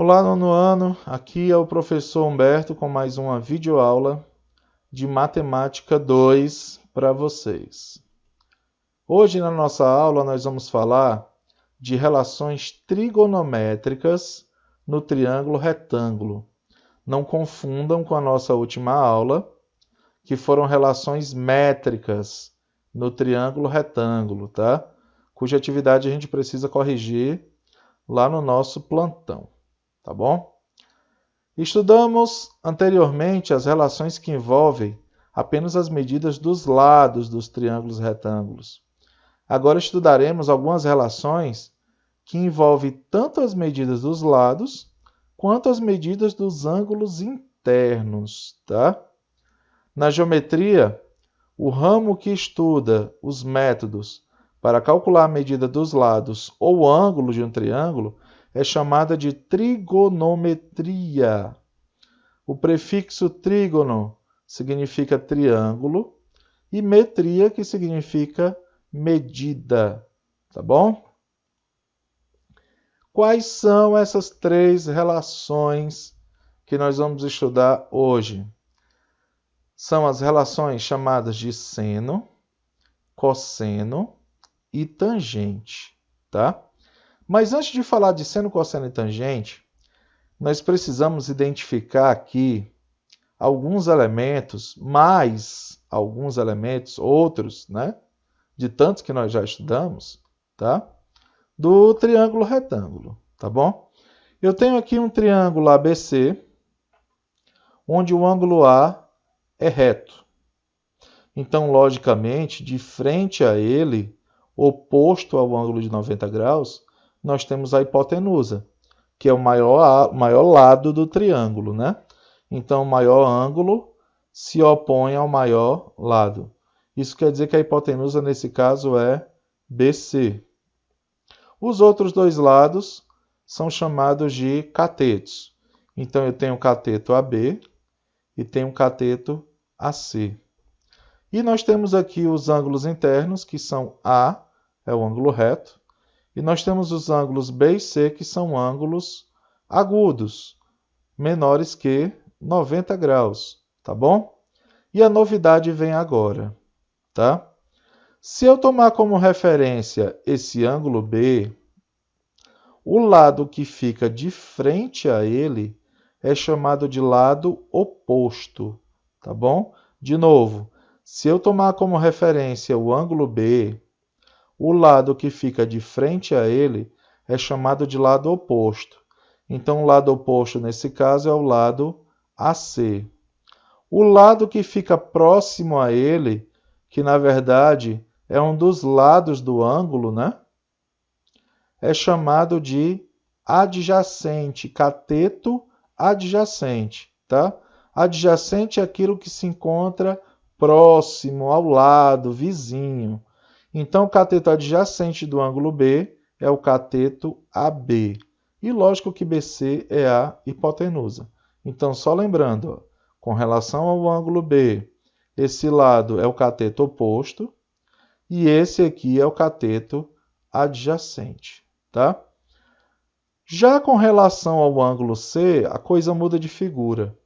Olá, nono ano. Aqui é o professor Humberto com mais uma videoaula de Matemática 2 para vocês. Hoje, na nossa aula, nós vamos falar de relações trigonométricas no triângulo retângulo. Não confundam com a nossa última aula, que foram relações métricas no triângulo retângulo, tá? Cuja atividade a gente precisa corrigir lá no nosso plantão, tá bom? Estudamos anteriormente as relações que envolvem apenas as medidas dos lados dos triângulos retângulos. Agora estudaremos algumas relações que envolvem tanto as medidas dos lados quanto as medidas dos ângulos internos, tá? Na geometria, o ramo que estuda os métodos para calcular a medida dos lados ou ângulo de um triângulo é chamada de trigonometria. O prefixo trígono significa triângulo e metria, que significa medida, tá bom? Quais são essas três relações que nós vamos estudar hoje? São as relações chamadas de seno, cosseno e tangente, tá? Mas antes de falar de seno, cosseno e tangente, nós precisamos identificar aqui alguns elementos, mais alguns elementos, outros, né? De tantos que nós já estudamos, tá? Do triângulo retângulo, tá bom? Eu tenho aqui um triângulo ABC, onde o ângulo A é reto. Então, logicamente, de frente a ele, oposto ao ângulo de 90 graus, nós temos a hipotenusa, que é o maior lado do triângulo, né? Então, o maior ângulo se opõe ao maior lado. Isso quer dizer que a hipotenusa, nesse caso, é BC. Os outros dois lados são chamados de catetos. Então, eu tenho o cateto AB e tenho o cateto AC. E nós temos aqui os ângulos internos, que são A, é o ângulo reto, e nós temos os ângulos B e C, que são ângulos agudos, menores que 90 graus, tá bom? E a novidade vem agora, tá? Se eu tomar como referência esse ângulo B, o lado que fica de frente a ele é chamado de lado oposto, tá bom? De novo, se eu tomar como referência o ângulo B, o lado que fica de frente a ele é chamado de lado oposto. Então, o lado oposto, nesse caso, é o lado AC. O lado que fica próximo a ele, que na verdade é um dos lados do ângulo, né? É chamado de adjacente, cateto adjacente, tá? Adjacente é aquilo que se encontra próximo, ao lado, vizinho. Então, o cateto adjacente do ângulo B é o cateto AB. E lógico que BC é a hipotenusa. Então, só lembrando, ó, com relação ao ângulo B, esse lado é o cateto oposto e esse aqui é o cateto adjacente, tá? Já com relação ao ângulo C, a coisa muda de figura,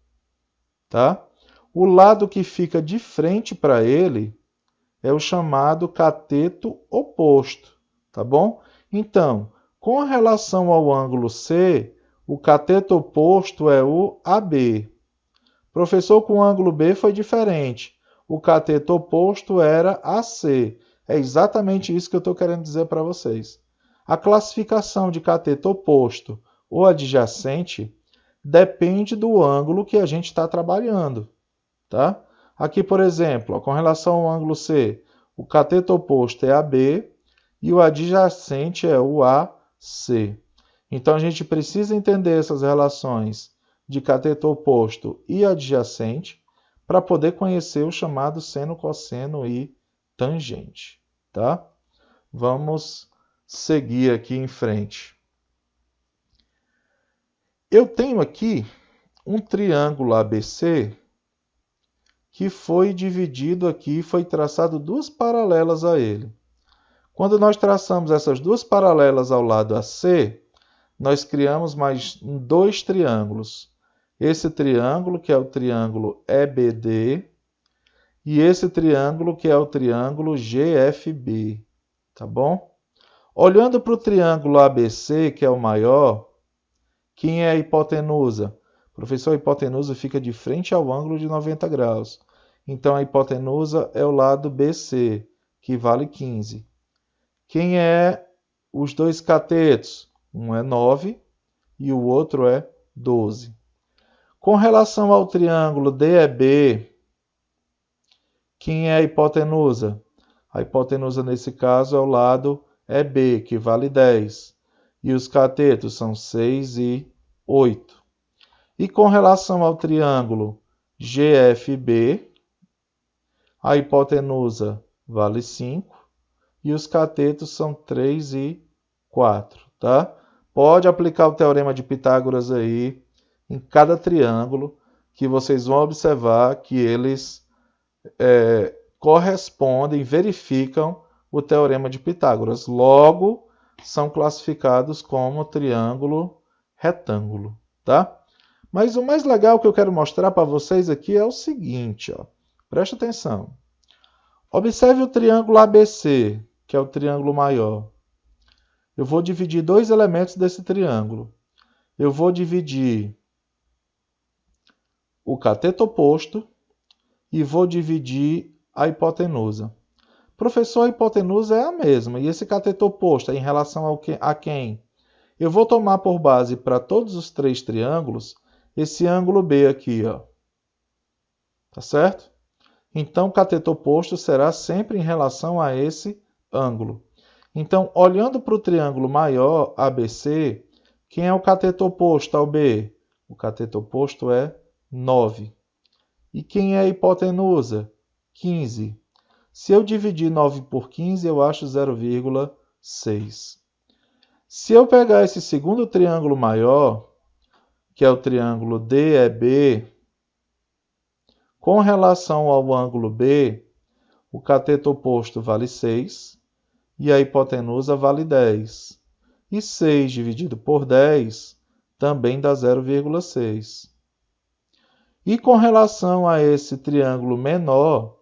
tá? O lado que fica de frente para ele é o chamado cateto oposto, tá bom? Então, com relação ao ângulo C, o cateto oposto é o AB. Professor, com o ângulo B foi diferente. O cateto oposto era AC. É exatamente isso que eu estou querendo dizer para vocês. A classificação de cateto oposto ou adjacente depende do ângulo que a gente está trabalhando, tá? Aqui, por exemplo, com relação ao ângulo C, o cateto oposto é AB e o adjacente é o AC. Então, a gente precisa entender essas relações de cateto oposto e adjacente para poder conhecer o chamado seno, cosseno e tangente, tá? Vamos seguir aqui em frente. Eu tenho aqui um triângulo ABC que foi dividido aqui, foi traçado duas paralelas a ele. Quando nós traçamos essas duas paralelas ao lado AC, nós criamos mais dois triângulos. Esse triângulo, que é o triângulo EBD, e esse triângulo, que é o triângulo GFB. Tá bom? Olhando para o triângulo ABC, que é o maior, quem é a hipotenusa? Professor, a hipotenusa fica de frente ao ângulo de 90 graus. Então, a hipotenusa é o lado BC, que vale 15. Quem é os dois catetos? Um é 9 e o outro é 12. Com relação ao triângulo DEB, quem é a hipotenusa? A hipotenusa, nesse caso, é o lado EB, que vale 10. E os catetos são 6 e 8. E com relação ao triângulo GFB, a hipotenusa vale 5 e os catetos são 3 e 4. Tá? Pode aplicar o teorema de Pitágoras aí em cada triângulo, que vocês vão observar que eles correspondem, verificam o teorema de Pitágoras. Logo, são classificados como triângulo retângulo. Tá? Mas o mais legal que eu quero mostrar para vocês aqui é o seguinte. Ó. Presta atenção. Observe o triângulo ABC, que é o triângulo maior. Eu vou dividir dois elementos desse triângulo. Eu vou dividir o cateto oposto e vou dividir a hipotenusa. Professor, a hipotenusa é a mesma. E esse cateto oposto é em relação a quem? Eu vou tomar por base para todos os três triângulos esse ângulo B aqui. Ó. Tá certo? Então, o cateto oposto será sempre em relação a esse ângulo. Então, olhando para o triângulo maior, ABC, quem é o cateto oposto ao B? O cateto oposto é 9. E quem é a hipotenusa? 15. Se eu dividir 9 por 15, eu acho 0,6. Se eu pegar esse segundo triângulo maior, que é o triângulo DEB, com relação ao ângulo B, o cateto oposto vale 6 e a hipotenusa vale 10. E 6 dividido por 10 também dá 0,6. E com relação a esse triângulo menor,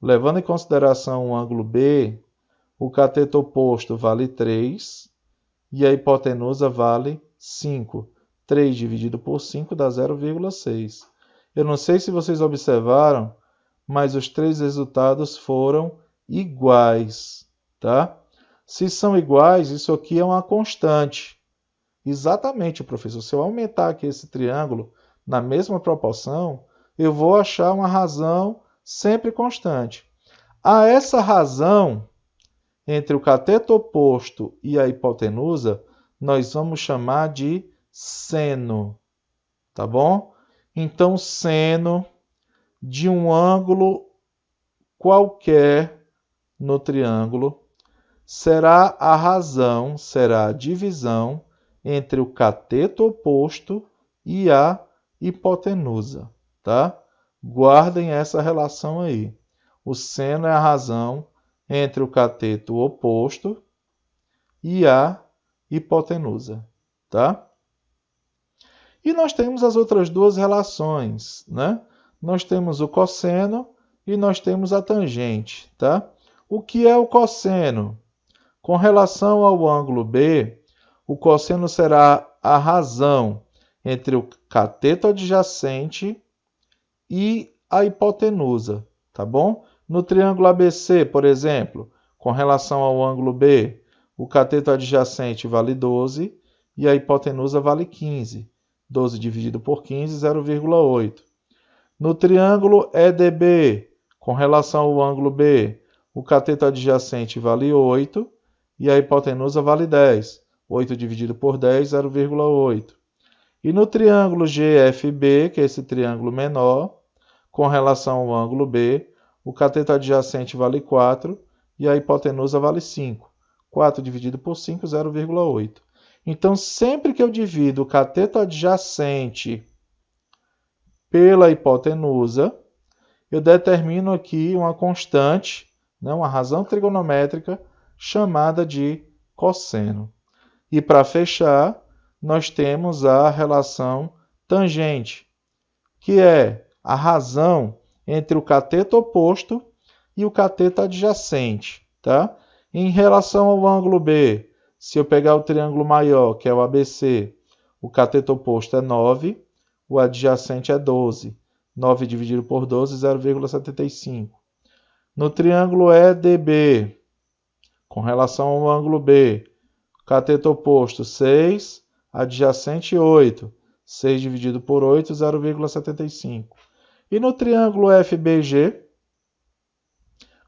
levando em consideração o ângulo B, o cateto oposto vale 3 e a hipotenusa vale 5. 3 dividido por 5 dá 0,6. Eu não sei se vocês observaram, mas os três resultados foram iguais. Tá? Se são iguais, isso aqui é uma constante. Exatamente, professor. Se eu aumentar aqui esse triângulo na mesma proporção, eu vou achar uma razão sempre constante. A essa razão, entre o cateto oposto e a hipotenusa, nós vamos chamar de seno. Tá bom? Então, seno de um ângulo qualquer no triângulo será a razão, será a divisão entre o cateto oposto e a hipotenusa, tá? Guardem essa relação aí. O seno é a razão entre o cateto oposto e a hipotenusa, tá? E nós temos as outras duas relações, né? Nós temos o cosseno e nós temos a tangente, tá? O que é o cosseno? Com relação ao ângulo B, o cosseno será a razão entre o cateto adjacente e a hipotenusa, tá bom? No triângulo ABC, por exemplo, com relação ao ângulo B, o cateto adjacente vale 12 e a hipotenusa vale 15. 12 dividido por 15, 0,8. No triângulo EDB, com relação ao ângulo B, o cateto adjacente vale 8 e a hipotenusa vale 10. 8 dividido por 10, 0,8. E no triângulo GFB, que é esse triângulo menor, com relação ao ângulo B, o cateto adjacente vale 4 e a hipotenusa vale 5. 4 dividido por 5, 0,8. Então, sempre que eu divido o cateto adjacente pela hipotenusa, eu determino aqui uma constante, né, uma razão trigonométrica chamada de cosseno. E para fechar, nós temos a relação tangente, que é a razão entre o cateto oposto e o cateto adjacente. Tá? Em relação ao ângulo B, se eu pegar o triângulo maior, que é o ABC, o cateto oposto é 9, o adjacente é 12. 9 dividido por 12, 0,75. No triângulo EDB, com relação ao ângulo B, cateto oposto 6, adjacente 8. 6 dividido por 8, 0,75. E no triângulo FBG,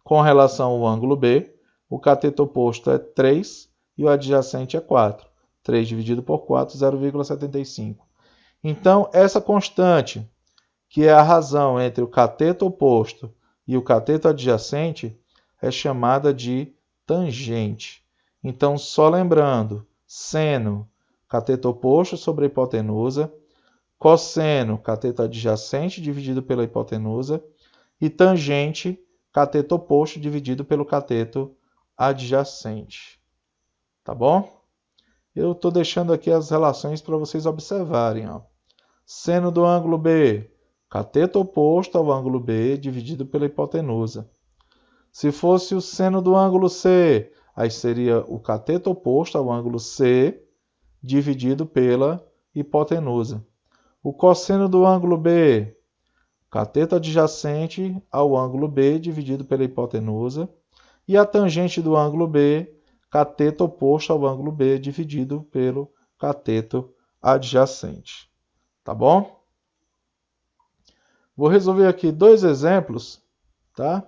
com relação ao ângulo B, o cateto oposto é 3 e o adjacente é 4. 3 dividido por 4, 0,75. Então, essa constante, que é a razão entre o cateto oposto e o cateto adjacente, é chamada de tangente. Então, só lembrando, seno, cateto oposto sobre a hipotenusa, cosseno, cateto adjacente dividido pela hipotenusa, e tangente, cateto oposto dividido pelo cateto adjacente. Tá bom? Eu estou deixando aqui as relações para vocês observarem. Ó. Seno do ângulo B, cateto oposto ao ângulo B dividido pela hipotenusa. Se fosse o seno do ângulo C, aí seria o cateto oposto ao ângulo C dividido pela hipotenusa. O cosseno do ângulo B, cateto adjacente ao ângulo B dividido pela hipotenusa. E a tangente do ângulo B, cateto oposto ao ângulo B dividido pelo cateto adjacente. Tá bom? Vou resolver aqui 2 exemplos, tá?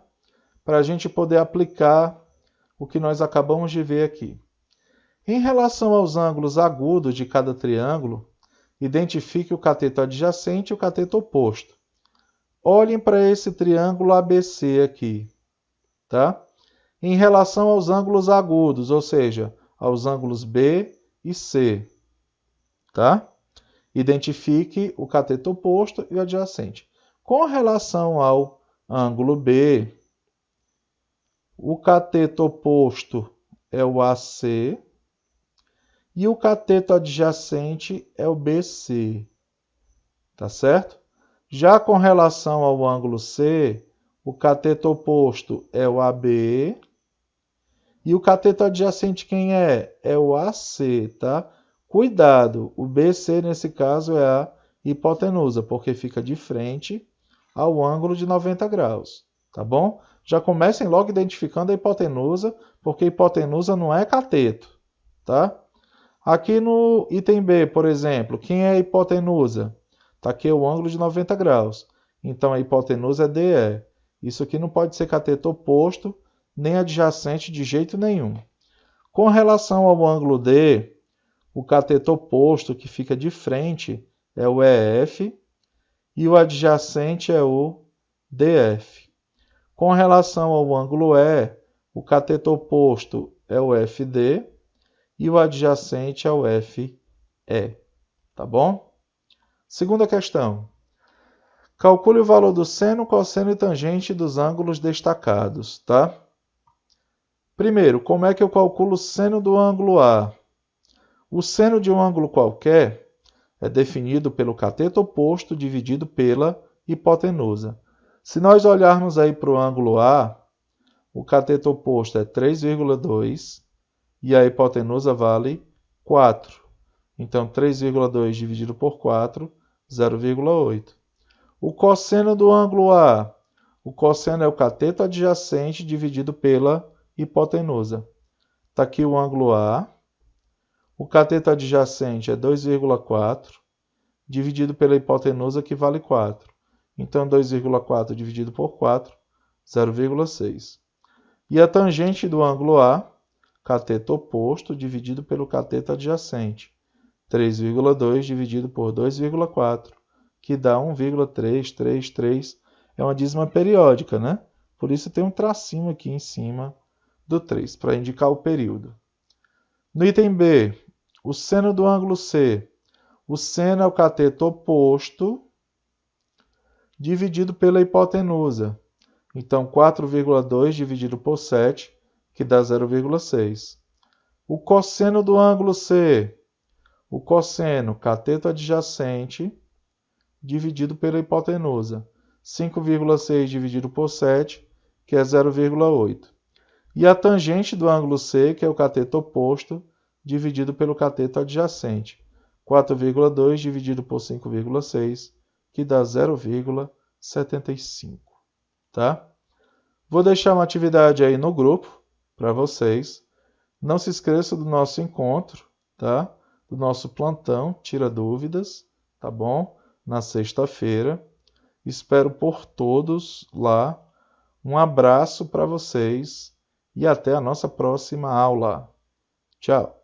Para a gente poder aplicar o que nós acabamos de ver aqui. Em relação aos ângulos agudos de cada triângulo, identifique o cateto adjacente e o cateto oposto. Olhem para esse triângulo ABC aqui, tá? Em relação aos ângulos agudos, ou seja, aos ângulos B e C, tá? Identifique o cateto oposto e o adjacente. Com relação ao ângulo B, o cateto oposto é o AC e o cateto adjacente é o BC. Tá certo? Já com relação ao ângulo C, o cateto oposto é o AB e o cateto adjacente quem é? É o AC, tá? Cuidado, o BC nesse caso é a hipotenusa, porque fica de frente ao ângulo de 90 graus, tá bom? Já comecem logo identificando a hipotenusa, porque hipotenusa não é cateto, tá? Aqui no item B, por exemplo, quem é a hipotenusa? Está aqui o ângulo de 90 graus. Então, a hipotenusa é DE. Isso aqui não pode ser cateto oposto, nem adjacente de jeito nenhum. Com relação ao ângulo D, o cateto oposto que fica de frente é o EF e o adjacente é o DF. Com relação ao ângulo E, o cateto oposto é o FD e o adjacente é o FE. Tá bom? Segunda questão. Calcule o valor do seno, cosseno e tangente dos ângulos destacados, tá? Primeiro, como é que eu calculo o seno do ângulo A? O seno de um ângulo qualquer é definido pelo cateto oposto dividido pela hipotenusa. Se nós olharmos aí para o ângulo A, o cateto oposto é 3,2 e a hipotenusa vale 4. Então, 3,2 dividido por 4, 0,8. O cosseno do ângulo A. O cosseno é o cateto adjacente dividido pela hipotenusa. Está aqui o ângulo A. O cateto adjacente é 2,4 dividido pela hipotenusa, que vale 4. Então, 2,4 dividido por 4, 0,6. E a tangente do ângulo A, cateto oposto dividido pelo cateto adjacente. 3,2 dividido por 2,4, que dá 1,333. É uma dízima periódica, né? Por isso tem um tracinho aqui em cima do 3, para indicar o período. No item B, o seno do ângulo C. O seno é o cateto oposto dividido pela hipotenusa. Então, 4,2 dividido por 7, que dá 0,6. O cosseno do ângulo C. O cosseno, cateto adjacente, dividido pela hipotenusa. 5,6 dividido por 7, que é 0,8. E a tangente do ângulo C, que é o cateto oposto, dividido pelo cateto adjacente. 4,2 dividido por 5,6, que dá 0,75. Tá? Vou deixar uma atividade aí no grupo para vocês. Não se esqueça do nosso encontro, tá? Do nosso plantão, tira dúvidas, tá bom? Na sexta-feira. Espero por todos lá. Um abraço para vocês e até a nossa próxima aula. Tchau!